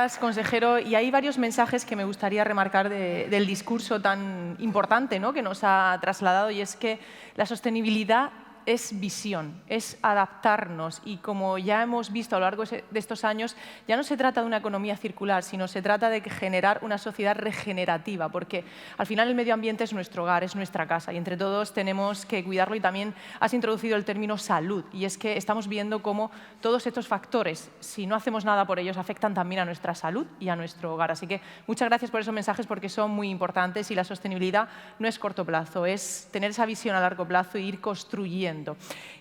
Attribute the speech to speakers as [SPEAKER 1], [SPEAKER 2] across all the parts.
[SPEAKER 1] Gracias, consejero. Y hay varios mensajes que me gustaría remarcar del discurso tan importante, ¿no?, que nos ha trasladado, y es que la sostenibilidad es visión, es adaptarnos, y como ya hemos visto a lo largo de estos años, ya no se trata de una economía circular, sino se trata de generar una sociedad regenerativa, porque al final el medio ambiente es nuestro hogar, es nuestra casa, y entre todos tenemos que cuidarlo. Y también has introducido el término salud, y es que estamos viendo cómo todos estos factores, si no hacemos nada por ellos, afectan también a nuestra salud y a nuestro hogar. Así que muchas gracias por esos mensajes, porque son muy importantes, y la sostenibilidad no es corto plazo, es tener esa visión a largo plazo e ir construyendo.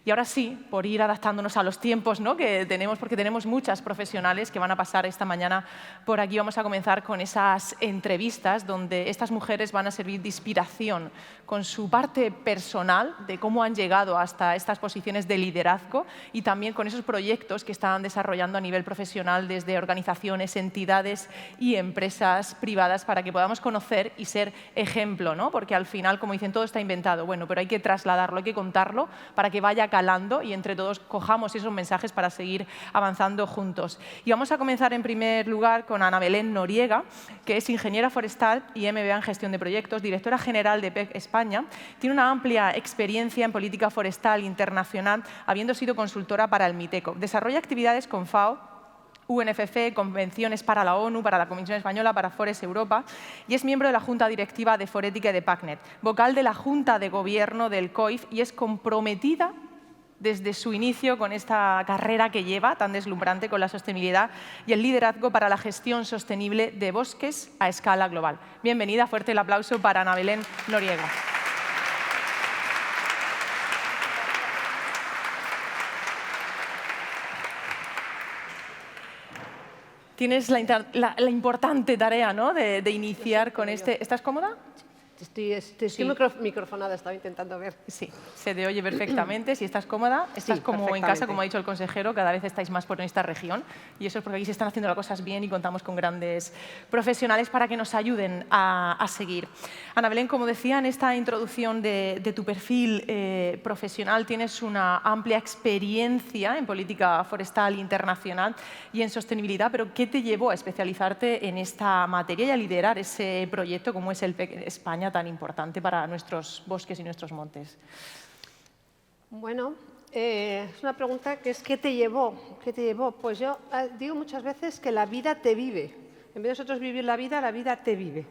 [SPEAKER 1] Y ahora sí, por ir adaptándonos a los tiempos, ¿no?, que tenemos, porque tenemos muchas profesionales que van a pasar esta mañana por aquí, vamos a comenzar con esas entrevistas donde estas mujeres van a servir de inspiración con su parte personal de cómo han llegado hasta estas posiciones de liderazgo, y también con esos proyectos que están desarrollando a nivel profesional desde organizaciones, entidades y empresas privadas, para que podamos conocer y ser ejemplo, ¿no?, porque al final, como dicen, todo está inventado, bueno, pero hay que trasladarlo, hay que contarlo para que vaya calando y entre todos cojamos esos mensajes para seguir avanzando juntos. Y vamos a comenzar en primer lugar con Ana Belén Noriega, que es ingeniera forestal y MBA en gestión de proyectos, directora general de PEC España. Tiene una amplia experiencia en política forestal internacional, habiendo sido consultora para el MITECO. Desarrolla actividades con FAO, UNFC, convenciones para la ONU, para la Comisión Española, para Forest Europa, y es miembro de la Junta Directiva de Forética y de PACNET, vocal de la Junta de Gobierno del COIF, y es comprometida desde su inicio con esta carrera que lleva tan deslumbrante con la sostenibilidad y el liderazgo para la gestión sostenible de bosques a escala global. Bienvenida, fuerte el aplauso para Ana Belén Noriega. Tienes la importante tarea, ¿no?, de iniciar con este... ¿Estás cómoda?
[SPEAKER 2] Estoy
[SPEAKER 1] Sí.
[SPEAKER 2] microfonada, estaba intentando ver.
[SPEAKER 1] Sí, se te oye perfectamente. Si estás cómoda, estás como en casa, como ha dicho el consejero, cada vez estáis más por esta región, y eso es porque aquí se están haciendo las cosas bien y contamos con grandes profesionales para que nos ayuden a seguir. Ana Belén, como decía en esta introducción de tu perfil profesional, tienes una amplia experiencia en política forestal internacional y en sostenibilidad, pero ¿qué te llevó a especializarte en esta materia y a liderar ese proyecto como es el PEC España, tan importante para nuestros bosques y nuestros montes?
[SPEAKER 2] Bueno, es una pregunta que es ¿qué te llevó? ¿Qué te llevó? Pues yo digo muchas veces que la vida te vive. En vez de nosotros vivir la vida te vive.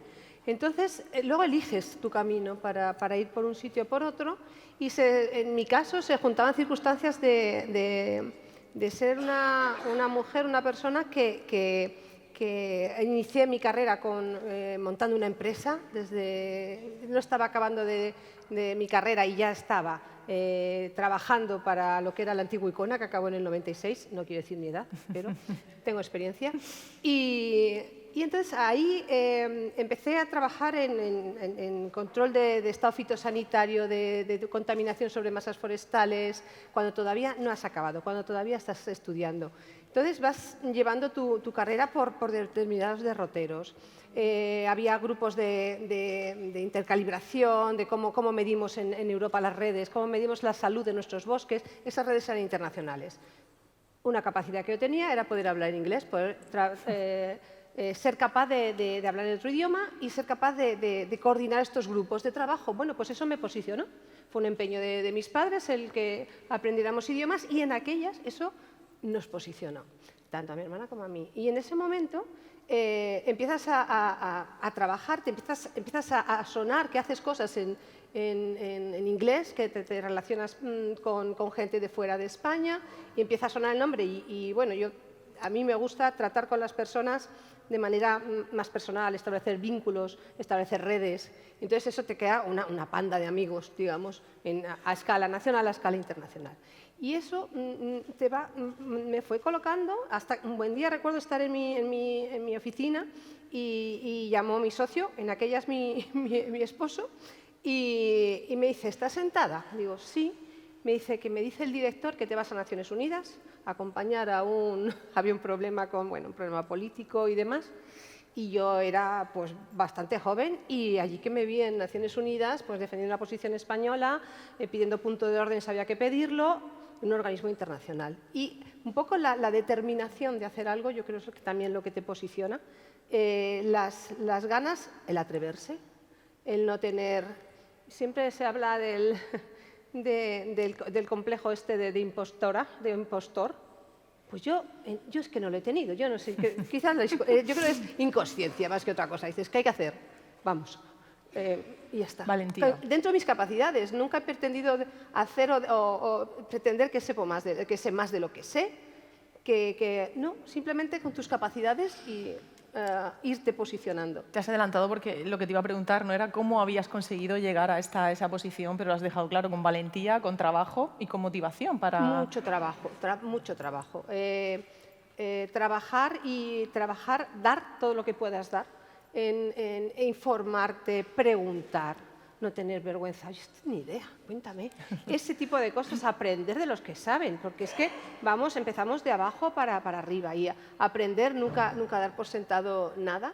[SPEAKER 2] Entonces, luego eliges tu camino para ir por un sitio o por otro, y en mi caso se juntaban circunstancias de ser una mujer, una persona que inicié mi carrera montando una empresa. No estaba acabando de mi carrera y ya estaba trabajando para lo que era el antiguo Icona, que acabó en el 96, no quiero decir mi edad, pero tengo experiencia. Y entonces ahí empecé a trabajar en control de estado fitosanitario, de contaminación sobre masas forestales, cuando todavía no has acabado, cuando todavía estás estudiando. Entonces vas llevando tu carrera por determinados derroteros. Había grupos de intercalibración, de cómo medimos en Europa las redes, cómo medimos la salud de nuestros bosques. Esas redes eran internacionales. Una capacidad que yo tenía era poder hablar en inglés, poder ser capaz de hablar en otro idioma y ser capaz de coordinar estos grupos de trabajo. Bueno, pues eso me posicionó. Fue un empeño de mis padres el que aprendiéramos idiomas, y en aquellas eso nos posicionó, tanto a mi hermana como a mí. Y en ese momento empiezas a trabajar, empiezas a sonar, que haces cosas en inglés, que te relacionas con gente de fuera de España, y empieza a sonar el nombre. Y bueno, a mí me gusta tratar con las personas de manera más personal, establecer vínculos, establecer redes. Entonces eso te crea una panda de amigos, digamos, a escala nacional, a escala internacional. Y eso me fue colocando hasta un buen día. Recuerdo estar en mi oficina y llamó mi socio, en aquellas mi esposo, y me dice, ¿estás sentada? Digo, sí. Me dice que me dice el director que te vas a Naciones Unidas a acompañar había un problema un problema político y demás. Y yo era pues bastante joven, y allí que me vi en Naciones Unidas pues defendiendo la posición española, pidiendo punto de orden, sabía que pedirlo. un organismo internacional. Y un poco la determinación de hacer algo, yo creo que es también lo que te posiciona, las ganas, el atreverse, el no tener... Siempre se habla del complejo este de impostor. Pues yo es que no lo he tenido, yo no sé, quizás yo creo que es inconsciencia más que otra cosa. Dices, ¿qué hay que hacer? Vamos. Y ya está.
[SPEAKER 1] Valentía.
[SPEAKER 2] Dentro de mis capacidades, nunca he pretendido hacer o pretender que sé más de lo que sé, no, simplemente con tus capacidades y irte posicionando.
[SPEAKER 1] Te has adelantado porque lo que te iba a preguntar no era cómo habías conseguido llegar a esa posición, pero lo has dejado claro, con valentía, con trabajo y con motivación para...
[SPEAKER 2] Mucho trabajo, mucho trabajo. Trabajar, dar todo lo que puedas dar, en informarte, preguntar, no tener vergüenza. Yo ni idea, cuéntame. Ese tipo de cosas, aprender de los que saben, porque es que empezamos de abajo para arriba y aprender, nunca dar por sentado nada.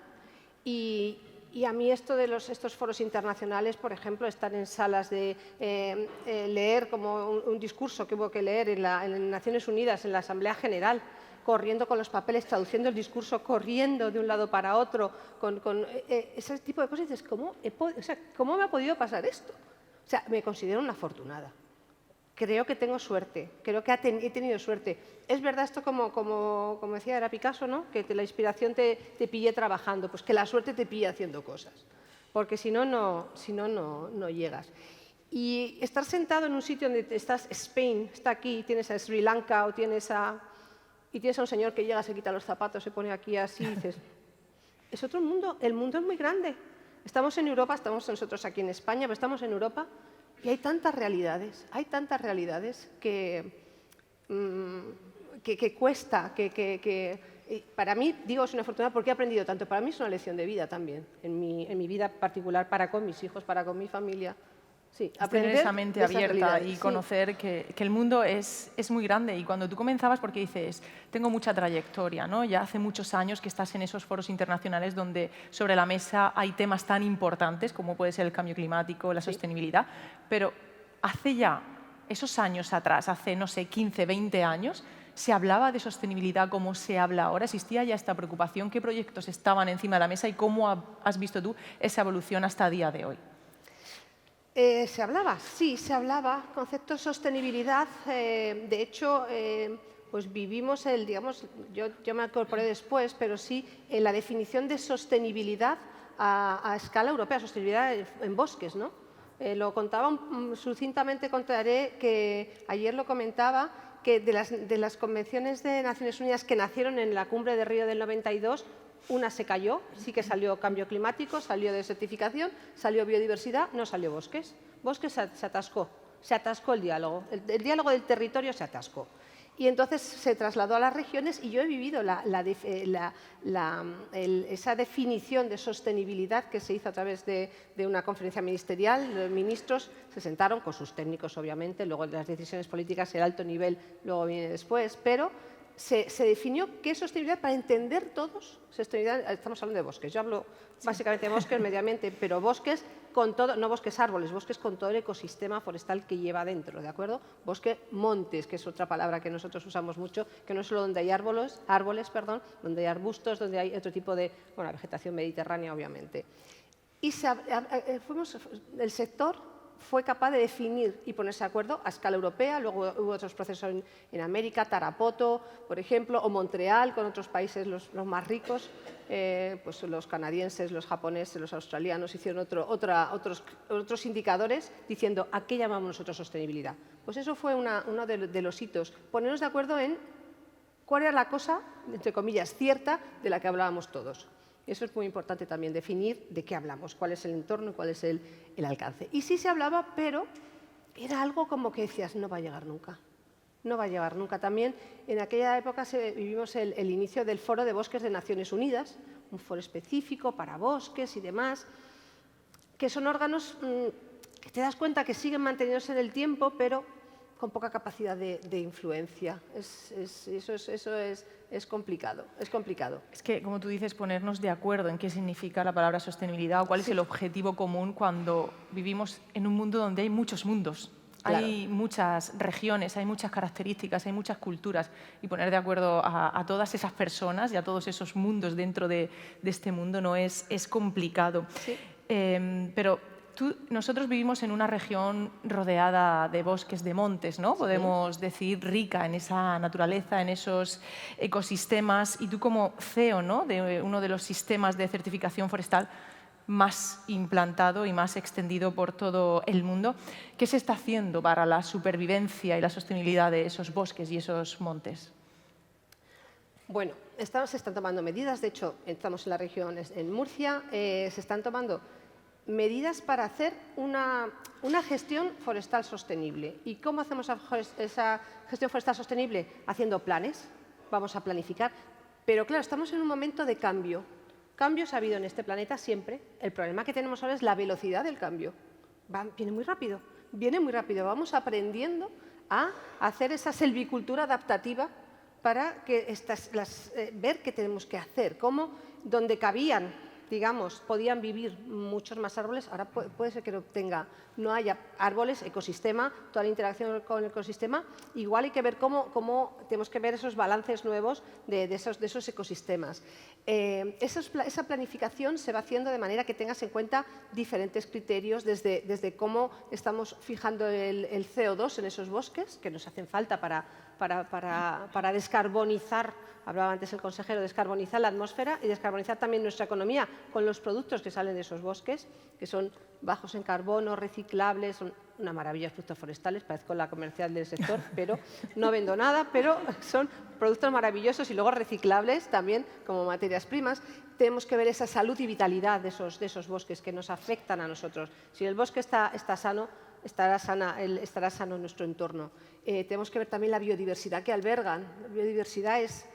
[SPEAKER 2] Y a mí esto de estos foros internacionales, por ejemplo, estar en salas de leer como un discurso que hubo que leer en Naciones Unidas, en la Asamblea General, corriendo con los papeles, traduciendo el discurso, corriendo de un lado para otro, con ese tipo de cosas, y dices, ¿cómo me ha podido pasar esto? O sea, me considero una afortunada. Creo que tengo suerte, creo que he tenido suerte. Es verdad esto como decía, era Picasso, ¿no? Que la inspiración te pille trabajando, pues que la suerte te pille haciendo cosas, porque si no, no llegas. Y estar sentado en un sitio donde estás, Spain, está aquí, tienes a Sri Lanka y tienes a un señor que llega, se quita los zapatos, se pone aquí así, y dices, es otro mundo, el mundo es muy grande. Estamos en Europa, estamos nosotros aquí en España, pero estamos en Europa y hay tantas realidades que cuesta, para mí, digo, es una fortuna porque he aprendido tanto. Para mí es una lección de vida también, en mi vida particular, para con mis hijos, para con mi familia. Sí,
[SPEAKER 1] tener esa mente abierta y
[SPEAKER 2] sí,
[SPEAKER 1] conocer que el mundo es muy grande. Y cuando tú comenzabas, porque dices, tengo mucha trayectoria, ¿no? Ya hace muchos años que estás en esos foros internacionales donde sobre la mesa hay temas tan importantes como puede ser el cambio climático, la sostenibilidad, pero hace ya esos años atrás, hace, no sé, 15, 20 años, ¿se hablaba de sostenibilidad como se habla ahora? ¿Existía ya esta preocupación? ¿Qué proyectos estaban encima de la mesa y cómo has visto tú esa evolución hasta el día de hoy?
[SPEAKER 2] Se hablaba, sí, se hablaba. Concepto de sostenibilidad, de hecho, pues vivimos digamos, yo me incorporé después, pero sí, en la definición de sostenibilidad a escala europea, sostenibilidad en bosques, ¿no? Lo contaba, sucintamente contaré que ayer lo comentaba, que de las convenciones de Naciones Unidas que nacieron en la cumbre de Río del 92, una se cayó, sí que salió cambio climático, salió desertificación, salió biodiversidad, no salió bosques. Bosques se atascó el diálogo. El diálogo del territorio se atascó. Y entonces se trasladó a las regiones y yo he vivido esa definición de sostenibilidad que se hizo a través de una conferencia ministerial. Los ministros se sentaron con sus técnicos, obviamente, luego las decisiones políticas, el alto nivel, luego viene después, pero se definió qué es sostenibilidad para entender todos. Sostenibilidad, estamos hablando de bosques, yo hablo básicamente de bosques, medio ambiente, pero bosques con todo, no bosques árboles, bosques con todo el ecosistema forestal que lleva dentro, ¿de acuerdo? Bosque montes, que es otra palabra que nosotros usamos mucho, que no es solo donde hay árboles, donde hay arbustos, donde hay otro tipo de, bueno, vegetación mediterránea, obviamente. Y el sector fue capaz de definir y ponerse de acuerdo a escala europea. Luego hubo otros procesos en América, Tarapoto, por ejemplo, o Montreal, con otros países los más ricos, pues los canadienses, los japoneses, los australianos hicieron otros indicadores diciendo ¿a qué llamamos nosotros sostenibilidad? Pues eso fue uno de los hitos, ponernos de acuerdo en cuál era la cosa, entre comillas, cierta de la que hablábamos todos. Eso es muy importante también, definir de qué hablamos, cuál es el entorno y cuál es el alcance. Y sí se hablaba, pero era algo como que decías, no va a llegar nunca. No va a llegar nunca. También en aquella época vivimos el inicio del Foro de Bosques de Naciones Unidas, un foro específico para bosques y demás, que son órganos que te das cuenta que siguen manteniéndose en el tiempo, pero con poca capacidad de influencia. Eso es complicado, es complicado.
[SPEAKER 1] Es que, como tú dices, ponernos de acuerdo en qué significa la palabra sostenibilidad o cuál es el objetivo común cuando vivimos en un mundo donde hay muchos mundos.
[SPEAKER 2] Claro.
[SPEAKER 1] Hay muchas regiones, hay muchas características, hay muchas culturas y poner de acuerdo a todas esas personas y a todos esos mundos dentro de este mundo no es complicado.
[SPEAKER 2] Sí.
[SPEAKER 1] Pero nosotros vivimos en una región rodeada de bosques, de montes, ¿no? Podemos decir rica en esa naturaleza, en esos ecosistemas. Y tú como CEO, ¿no?, de uno de los sistemas de certificación forestal más implantado y más extendido por todo el mundo, ¿qué se está haciendo para la supervivencia y la sostenibilidad de esos bosques y esos montes?
[SPEAKER 2] Bueno, se están tomando medidas, de hecho, estamos en la región, en Murcia, se están tomando medidas para hacer una gestión forestal sostenible. ¿Y cómo hacemos esa gestión forestal sostenible? Haciendo planes, vamos a planificar, pero claro, estamos en un momento de cambio. Cambios ha habido en este planeta siempre. El problema que tenemos ahora es la velocidad del cambio. Viene muy rápido, Vamos aprendiendo a hacer esa selvicultura adaptativa para que ver qué tenemos que hacer, cómo donde cabían, digamos, podían vivir muchos más árboles, ahora puede ser que no haya árboles, ecosistema, toda la interacción con el ecosistema. Igual hay que ver cómo tenemos que ver esos balances nuevos de esos ecosistemas. Esa planificación se va haciendo de manera que tengas en cuenta diferentes criterios, desde cómo estamos fijando el CO2 en esos bosques, que nos hacen falta para descarbonizar. Hablaba antes el consejero, descarbonizar la atmósfera y descarbonizar también nuestra economía con los productos que salen de esos bosques, que son bajos en carbono, reciclables, son una maravilla los productos forestales, parezco la comercial del sector, pero no vendo nada, pero son productos maravillosos y luego reciclables también como materias primas. Tenemos que ver esa salud y vitalidad de esos bosques que nos afectan a nosotros. Si el bosque está sano, estará sano nuestro entorno. Tenemos que ver también la biodiversidad que albergan. La biodiversidad es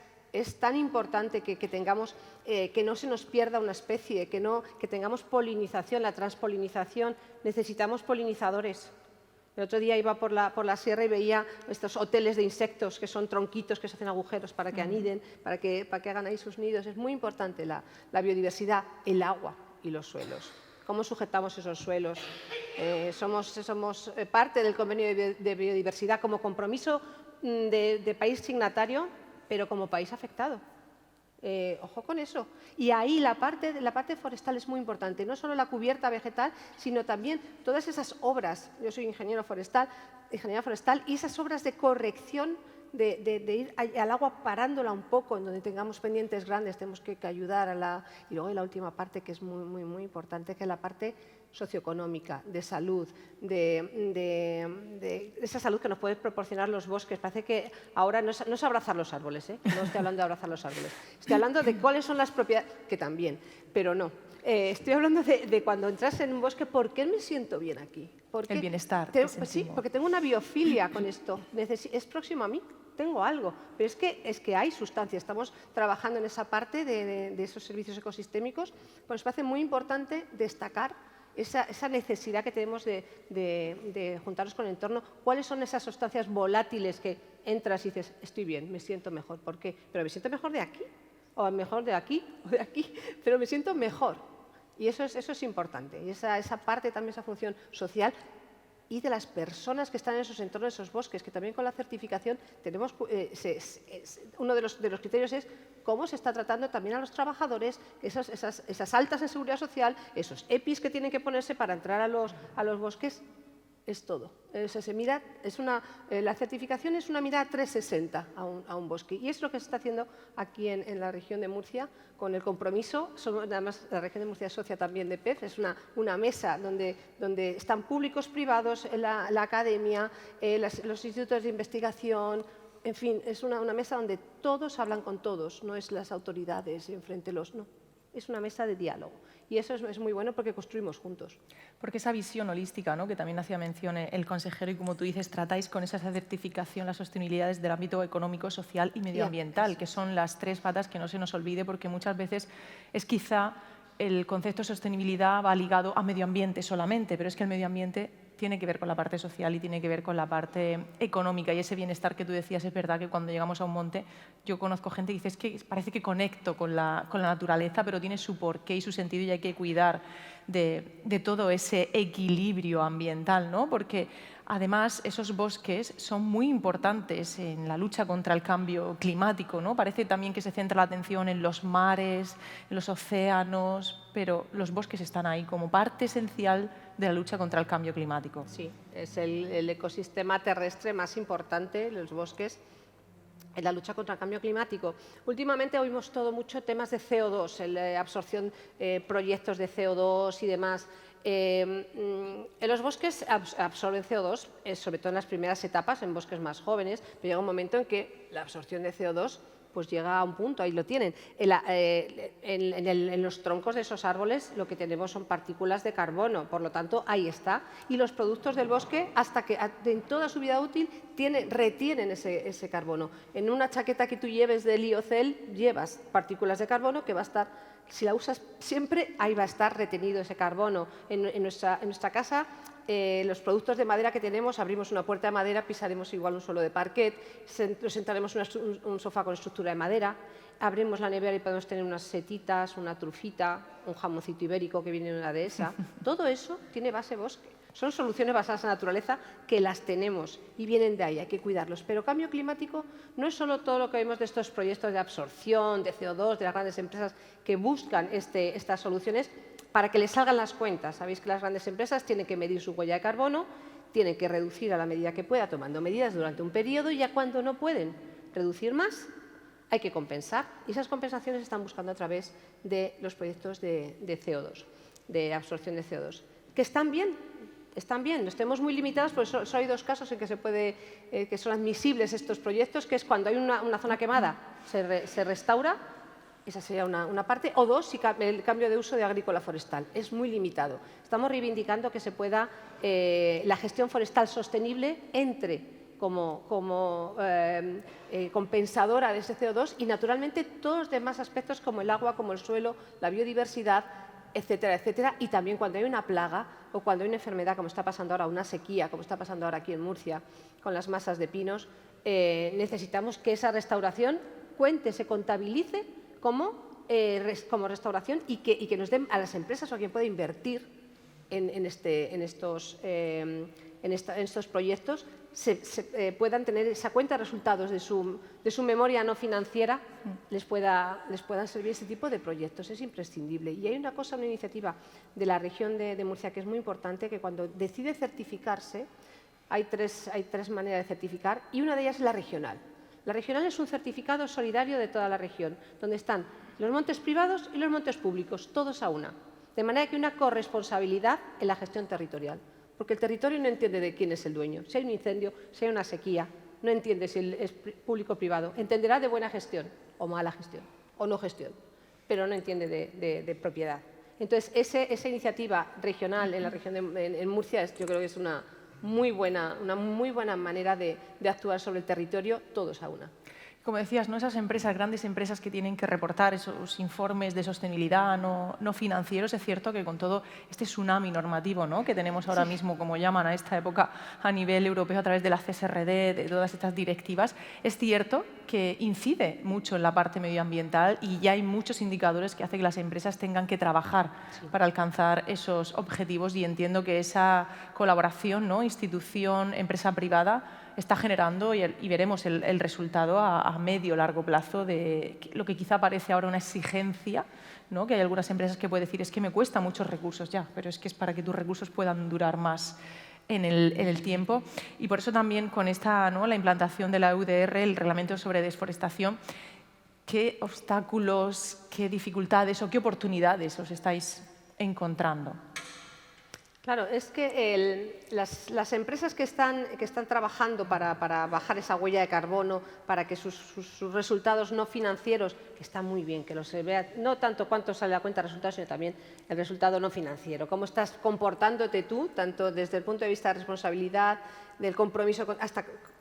[SPEAKER 2] tan importante que tengamos, que no se nos pierda una especie, que tengamos polinización, la transpolinización. Necesitamos polinizadores. El otro día iba por la sierra y veía estos hoteles de insectos que son tronquitos que se hacen agujeros para que aniden, para que hagan ahí sus nidos. Es muy importante la biodiversidad, el agua y los suelos. ¿Cómo sujetamos esos suelos? Somos parte del convenio de biodiversidad como compromiso de país signatario, pero como país afectado. Ojo con eso. Y ahí la parte forestal es muy importante, no solo la cubierta vegetal, sino también todas esas obras. Yo soy ingeniera forestal, y esas obras de corrección, de ir al agua parándola un poco, en donde tengamos pendientes grandes, tenemos que ayudar a la... Y luego hay la última parte que es muy importante, que es la parte socioeconómica, de salud, de esa salud que nos pueden proporcionar los bosques. Parece que ahora no es abrazar los árboles, ¿eh? No estoy hablando de abrazar los árboles. Estoy hablando de cuáles son las propiedades, que también, pero no. Estoy hablando de cuando entras en un bosque, ¿por qué me siento bien aquí?
[SPEAKER 1] El bienestar.
[SPEAKER 2] Sí, porque tengo una biofilia con esto. Es próximo a mí, tengo algo. Pero es que hay sustancia. Estamos trabajando en esa parte de esos servicios ecosistémicos. Pues me parece muy importante destacar esa necesidad que tenemos de juntarnos con el entorno. ¿Cuáles son esas sustancias volátiles que entras y dices, estoy bien, me siento mejor? ¿Por qué? Pero me siento mejor de aquí, o mejor de aquí, o de aquí, pero me siento mejor. Y eso es importante. Y esa parte también, esa función social y de las personas que están en esos entornos, esos bosques, que también con la certificación tenemos, uno de los criterios es cómo se está tratando también a los trabajadores, esas altas en seguridad social, esos EPIs que tienen que ponerse para entrar a los bosques. Es todo. La certificación es una mirada 360 a un bosque. Y es lo que se está haciendo aquí en la región de Murcia con el compromiso. Además, la región de Murcia es socia también de PEF. Es una mesa donde están públicos, privados, la academia, los institutos de investigación. En fin, es una mesa donde todos hablan con todos. No es las autoridades enfrente no. Es una mesa de diálogo. Y eso es muy bueno porque construimos juntos.
[SPEAKER 1] Porque esa visión holística, ¿no?, que también hacía mención el consejero y como tú dices, tratáis con esa certificación las sostenibilidades del ámbito económico, social y medioambiental, que son las tres patas que no se nos olvide, porque muchas veces es quizá el concepto de sostenibilidad va ligado a medio ambiente solamente, pero es que el medio ambiente tiene que ver con la parte social y tiene que ver con la parte económica. Y ese bienestar que tú decías, es verdad que cuando llegamos a un monte, yo conozco gente que dice, es que parece que conecto con la naturaleza, pero tiene su porqué y su sentido y hay que cuidar de todo ese equilibrio ambiental, ¿no? Porque Además, esos bosques son muy importantes en la lucha contra el cambio climático, ¿no? Parece también que se centra la atención en los mares, en los océanos, pero los bosques están ahí como parte esencial de la lucha contra el cambio climático.
[SPEAKER 2] Sí, es el ecosistema terrestre más importante, los bosques, en la lucha contra el cambio climático. Últimamente oímos mucho temas de CO2, la absorción, proyectos de CO2 y demás. En los bosques absorben CO2, sobre todo en las primeras etapas, en bosques más jóvenes, pero llega un momento en que la absorción de CO2 pues llega a un punto, ahí lo tienen. En los troncos de esos árboles lo que tenemos son partículas de carbono, por lo tanto, ahí está. Y los productos del bosque, hasta que en toda su vida útil, retienen ese carbono. En una chaqueta que tú lleves de Lyocell, llevas partículas de carbono que va a estar, si la usas siempre, ahí va a estar retenido ese carbono. En nuestra casa, los productos de madera que tenemos, abrimos una puerta de madera, pisaremos igual un suelo de parquet, nos sentaremos un sofá con estructura de madera, abrimos la nevera y podemos tener unas setitas, una trufita, un jamoncito ibérico que viene de una dehesa. Todo eso tiene base bosque. Son soluciones basadas en la naturaleza que las tenemos y vienen de ahí, hay que cuidarlos. Pero cambio climático no es solo todo lo que vemos de estos proyectos de absorción, de CO2, de las grandes empresas que buscan estas soluciones para que les salgan las cuentas. Sabéis que las grandes empresas tienen que medir su huella de carbono, tienen que reducir a la medida que pueda, tomando medidas durante un periodo, y ya cuando no pueden reducir más, hay que compensar. Y esas compensaciones se están buscando a través de los proyectos de CO2, de absorción de CO2, que están bien, no estemos muy limitados, porque solo hay dos casos en que que son admisibles estos proyectos, que es cuando hay una zona quemada, se restaura. Esa sería una parte. O dos, si el cambio de uso de agrícola forestal. Es muy limitado. Estamos reivindicando que se pueda la gestión forestal sostenible entre como compensadora de ese CO2 y, naturalmente, todos los demás aspectos como el agua, como el suelo, la biodiversidad, etcétera, etcétera. Y también cuando hay una plaga o cuando hay una enfermedad, como está pasando ahora, una sequía, como está pasando ahora aquí en Murcia con las masas de pinos, necesitamos que esa restauración se contabilice como restauración y que nos den a las empresas o a quien pueda invertir en estos proyectos puedan tener esa cuenta de resultados de su memoria no financiera, les puedan servir ese tipo de proyectos. Es imprescindible. Y hay una iniciativa de la región de Murcia que es muy importante, que cuando decide certificarse, hay tres maneras de certificar y una de ellas es la regional. La regional es un certificado solidario de toda la región, donde están los montes privados y los montes públicos, todos a una. De manera que hay una corresponsabilidad en la gestión territorial, porque el territorio no entiende de quién es el dueño. Si hay un incendio, si hay una sequía, no entiende si es público o privado. Entenderá de buena gestión o mala gestión o no gestión, pero no entiende de propiedad. Entonces, esa iniciativa regional en la región en Murcia yo creo que es una muy buena manera de actuar sobre el territorio, todos a una.
[SPEAKER 1] Como decías, ¿no? Esas empresas, grandes empresas que tienen que reportar esos informes de sostenibilidad no financieros, es cierto que con todo este tsunami normativo, ¿no? que tenemos ahora mismo, como llaman a esta época a nivel europeo a través de la CSRD, de todas estas directivas, es cierto que incide mucho en la parte medioambiental y ya hay muchos indicadores que hacen que las empresas tengan que trabajar para alcanzar esos objetivos, y entiendo que esa colaboración, ¿no? institución, empresa privada, está generando y veremos el resultado a medio o largo plazo de lo que quizá parece ahora una exigencia, ¿no? que hay algunas empresas que pueden decir es que me cuesta muchos recursos ya, pero es que es para que tus recursos puedan durar más en el tiempo. Y por eso también con esta, ¿no? la implantación de la EUDR, el Reglamento sobre Desforestación, ¿qué obstáculos, qué dificultades o qué oportunidades os estáis encontrando?
[SPEAKER 2] Claro, es que las empresas que están trabajando para bajar esa huella de carbono, para que sus resultados no financieros, que está muy bien que los se vea, no tanto cuánto sale la cuenta de resultados, sino también el resultado no financiero, cómo estás comportándote tú, tanto desde el punto de vista de responsabilidad, del compromiso,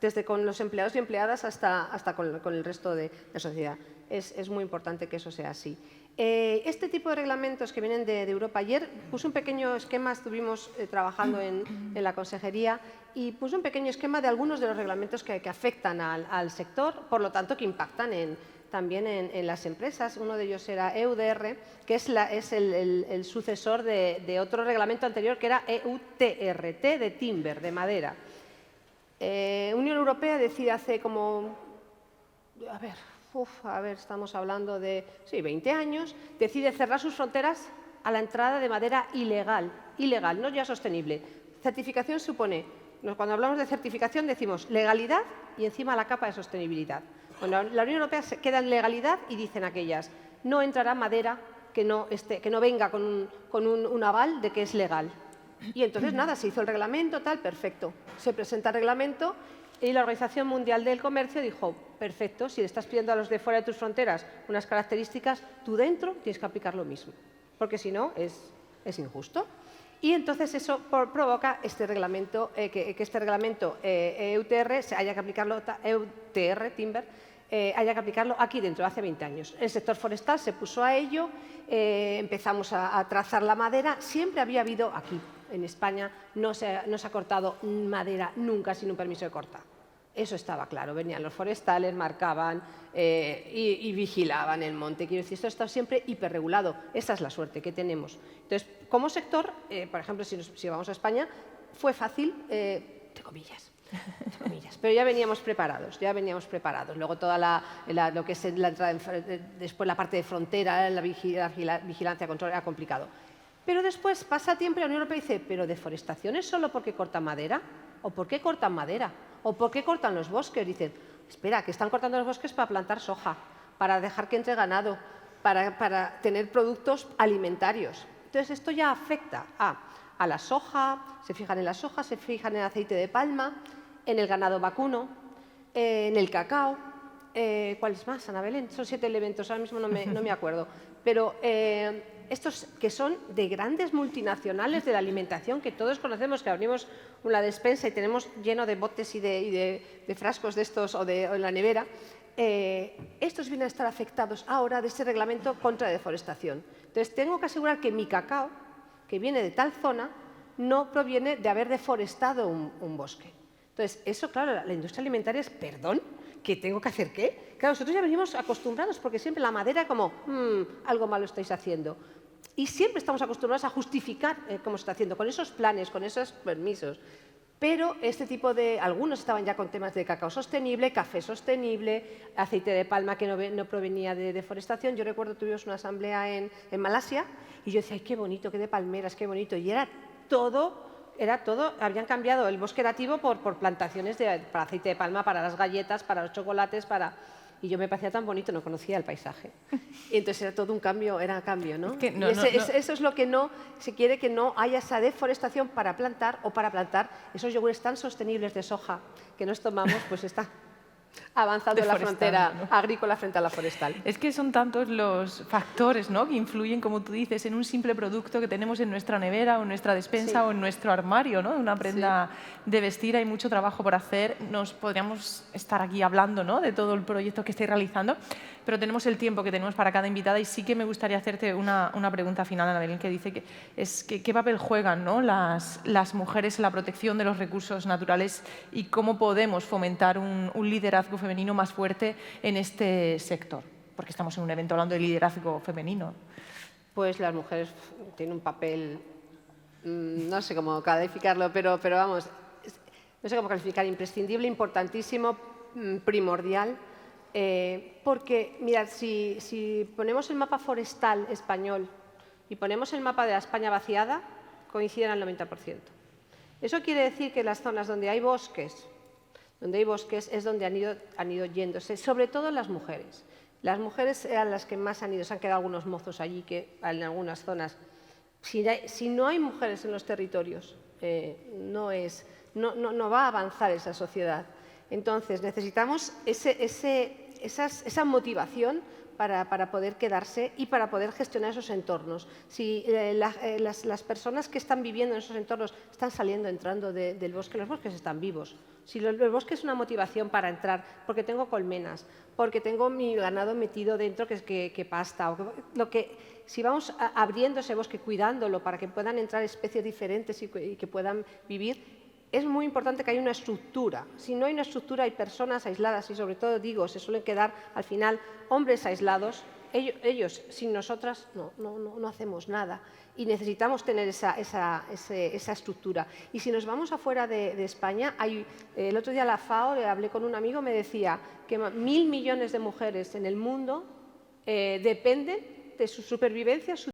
[SPEAKER 2] desde con los empleados y empleadas hasta con el resto de la sociedad. Es muy importante que eso sea así. Este tipo de reglamentos que vienen de Europa, ayer puse un pequeño esquema, estuvimos trabajando en la consejería y puse un pequeño esquema de algunos de los reglamentos que afectan al sector, por lo tanto que impactan también en las empresas. Uno de ellos era EUDR, que es el sucesor de otro reglamento anterior que era EUTRT, de timber, de madera. Unión Europea decide hace como, estamos hablando de, sí, 20 años, decide cerrar sus fronteras a la entrada de madera ilegal, no ya sostenible. Certificación supone, cuando hablamos de certificación decimos legalidad y encima la capa de sostenibilidad. Bueno, la Unión Europea se queda en legalidad y dicen aquellas, no entrará madera que no venga con un aval de que es legal. Y entonces nada, se hizo el reglamento, tal, perfecto. Se presenta el reglamento y la Organización Mundial del Comercio dijo, perfecto, si le estás pidiendo a los de fuera de tus fronteras unas características, tú dentro tienes que aplicar lo mismo, porque si no es injusto. Y entonces eso provoca este reglamento, que este reglamento EUTR haya que aplicarlo, EUTR, Timber, haya que aplicarlo aquí dentro, hace 20 años. El sector forestal se puso a ello, empezamos a trazar la madera. Siempre había habido aquí, en España, no se ha cortado madera nunca sin un permiso de corta. Eso estaba claro. Venían los forestales, marcaban y vigilaban el monte. Quiero decir, esto está siempre hiperregulado. Esa es la suerte que tenemos. Entonces, como sector, por ejemplo, si vamos a España, fue fácil, entre comillas. Pero ya veníamos preparados. Luego toda lo que es la entrada, después la parte de frontera, la vigilancia, control, era complicado. Pero después pasa el tiempo y la Unión Europea dice, ¿pero deforestación es solo porque cortan madera? ¿O por qué cortan madera? ¿O por qué cortan los bosques? Dicen, espera, que están cortando los bosques para plantar soja, para dejar que entre ganado, para tener productos alimentarios. Entonces esto ya afecta a la soja, se fijan en la soja, se fijan en el aceite de palma, en el ganado vacuno, en el cacao. ¿Cuáles más, Ana Belén? Son 7 elementos, ahora mismo no me acuerdo. Pero estos que son de grandes multinacionales de la alimentación, que todos conocemos, que abrimos una despensa y tenemos lleno de botes y de frascos de estos o en la nevera, estos vienen a estar afectados ahora de este reglamento contra deforestación. Entonces, tengo que asegurar que mi cacao, que viene de tal zona, no proviene de haber deforestado un bosque. Entonces, eso, claro, la industria alimentaria es, ¿perdón? ¿Que tengo que hacer qué? Claro, nosotros ya venimos acostumbrados, porque siempre la madera como, algo malo estáis haciendo. Y siempre estamos acostumbrados a justificar cómo se está haciendo, con esos planes, con esos permisos. Pero este tipo algunos estaban ya con temas de cacao sostenible, café sostenible, aceite de palma que no provenía de deforestación. Yo recuerdo tuvimos una asamblea en Malasia y yo decía, ay, qué bonito, qué de palmeras, qué bonito. Y era todo, habían cambiado el bosque nativo por plantaciones para aceite de palma, para las galletas, para los chocolates, Y yo me parecía tan bonito, no conocía el paisaje. Y entonces era todo un cambio, ¿no? Eso es lo que no se quiere, que no haya esa deforestación para plantar esos yogures tan sostenibles de soja que nos tomamos, pues está avanzando en la frontera, ¿no?, agrícola frente a la forestal.
[SPEAKER 1] Es que son tantos los factores, ¿no?, que influyen, como tú dices, en un simple producto que tenemos en nuestra nevera o en nuestra despensa, sí, o en nuestro armario, ¿no?, una prenda, sí, de vestir. Hay mucho trabajo por hacer. Podríamos estar aquí hablando, ¿no?, de todo el proyecto que estáis realizando, pero tenemos el tiempo que tenemos para cada invitada y sí que me gustaría hacerte una pregunta final, Ana Belén, que dice qué papel juegan, ¿no?, las mujeres en la protección de los recursos naturales y cómo podemos fomentar un liderazgo femenino más fuerte en este sector, porque estamos en un evento hablando de liderazgo femenino.
[SPEAKER 2] Pues las mujeres tienen un papel, no sé cómo calificarlo, pero vamos, no sé cómo calificar, imprescindible, importantísimo, primordial, porque, mirad, si ponemos el mapa forestal español y ponemos el mapa de la España vaciada, coinciden al 90%. Eso quiere decir que las zonas donde hay bosques es donde han ido yéndose, sobre todo las mujeres. Las mujeres eran las que más han ido, se han quedado algunos mozos allí que en algunas zonas. Si no hay mujeres en los territorios, no va a avanzar esa sociedad. Entonces, necesitamos esa motivación para poder quedarse y para poder gestionar esos entornos. Si las personas que están viviendo en esos entornos están saliendo, entrando del bosque, los bosques están vivos. Si el bosque es una motivación para entrar, porque tengo colmenas, porque tengo mi ganado metido dentro que pasta, si vamos abriendo ese bosque, cuidándolo para que puedan entrar especies diferentes y que puedan vivir, es muy importante que haya una estructura. Si no hay una estructura, hay personas aisladas y, sobre todo, se suelen quedar al final hombres aislados ellos sin nosotras no hacemos nada y necesitamos tener esa estructura. Y si nos vamos afuera de España, el otro día la FAO, hablé con un amigo, me decía que 1.000 millones de mujeres en el mundo dependen de su supervivencia,